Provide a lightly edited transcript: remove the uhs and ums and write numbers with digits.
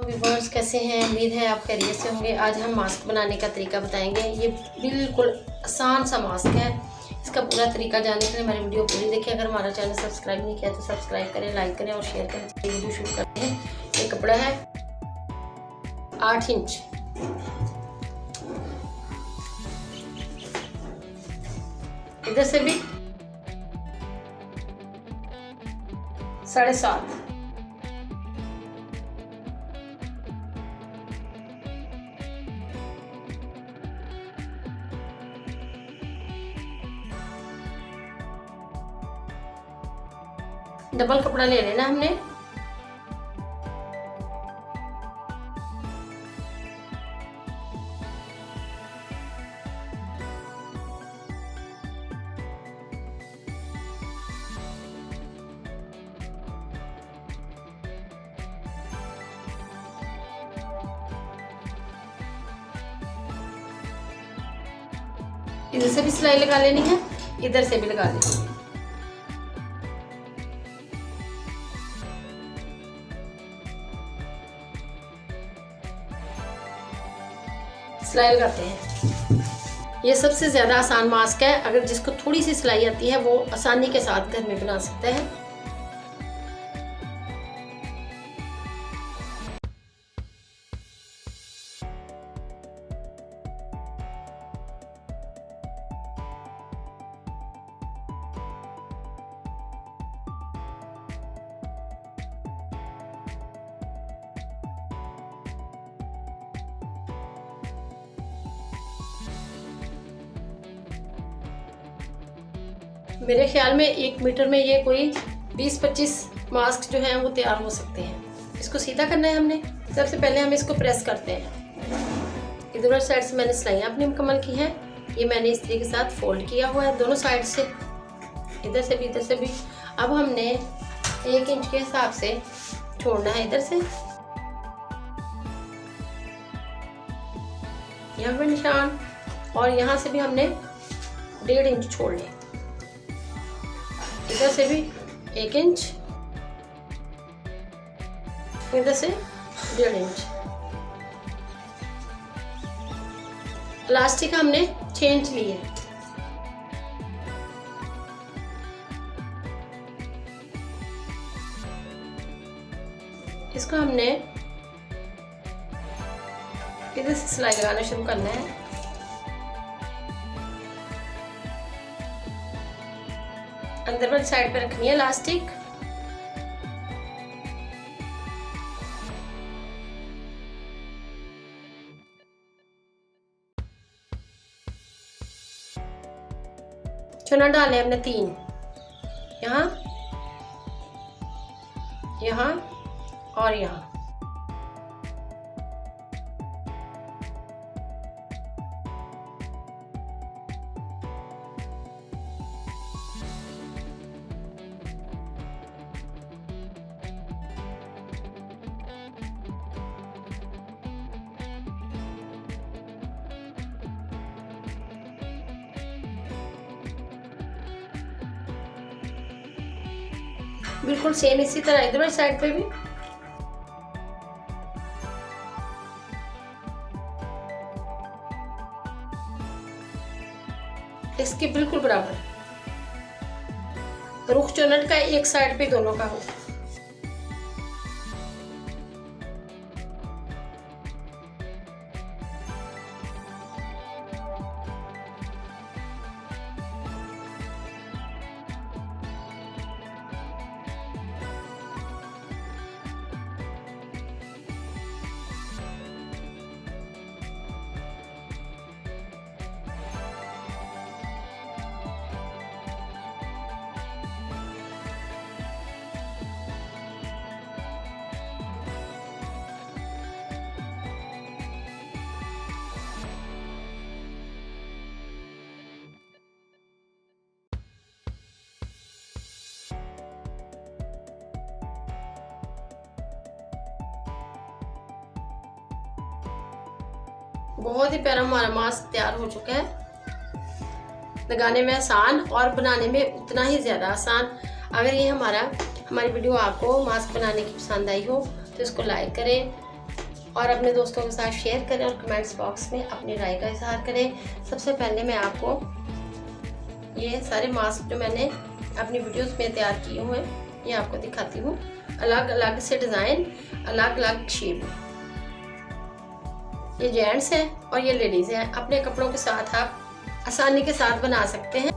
Viewers कैसे हैं, उम्मीद है आप खैरियत से होंगे। आज हम मास्क बनाने का तरीका बताएंगे। ये बिल्कुल आसान सा मास्क है। इसका पूरा तरीका जानने के लिए हमारी वीडियो पूरी देखिए। अगर हमारा चैनल सब्सक्राइब नहीं किया तो सब्सक्राइब करें, लाइक करें और शेयर करें। चलिए वीडियो शुरू करते हैं। ये कपड़ा है 8 इंच। इधर से भी 7.5। डबल कपड़ा ले लेना हमने। इधर से भी सिलाई लगा लेनी है, इधर से भी लगा लेनी है। सिलाई लगाते हैं। ये सबसे ज़्यादा आसान मास्क है। अगर जिसको थोड़ी सी सिलाई आती है वो आसानी के साथ घर में बना सकता है। मेरे ख्याल में 1 मीटर में ये कोई 20-25 मास्क जो हैं वो तैयार हो सकते हैं। इसको सीधा करना है हमने। सबसे पहले हम इसको प्रेस करते हैं। इधर साइड से मैंने सिलाइयाँ अपनी मुकम्मल की हैं। ये मैंने इस्त्री के साथ फोल्ड किया हुआ है दोनों साइड से, इधर से भी इधर से भी। अब हमने 1 इंच के हिसाब से छोड़ना है। इधर से यहाँ पे निशान और यहाँ से भी हमने 1.5 इंच छोड़ने। इधर से भी 1 इंच, इधर से 1.5 इंच। इलास्टिक हमने 6 इंच ली है। इसको हमने इधर से सिलाई लगाना शुरू करना है। अंदर वाली साइड पे रखनी है इलास्टिक। चुना डाले हमने 3, यहाँ, यहाँ और यहाँ। बिल्कुल सेम इसी तरह इधर वाली साइड पे भी। इसके बिल्कुल बराबर रुख चुनट का एक साइड पे दोनों का हो। बहुत ही प्यारा हमारा मास्क तैयार हो चुका है। लगाने में आसान और बनाने में उतना ही ज़्यादा आसान। अगर ये हमारी वीडियो आपको मास्क बनाने की पसंद आई हो तो इसको लाइक करें, और अपने दोस्तों के साथ शेयर करें और कमेंट्स बॉक्स में अपनी राय का इजहार करें। सबसे पहले मैं आपको ये सारे मास्क जो मैंने अपनी वीडियोस में तैयार किए हुए हैं ये आपको दिखाती हूँ। अलग अलग से डिज़ाइन, अलग अलग शेप। ये जेंट्स हैं और ये लेडीज़ हैं। अपने कपड़ों के साथ आप आसानी के साथ बना सकते हैं।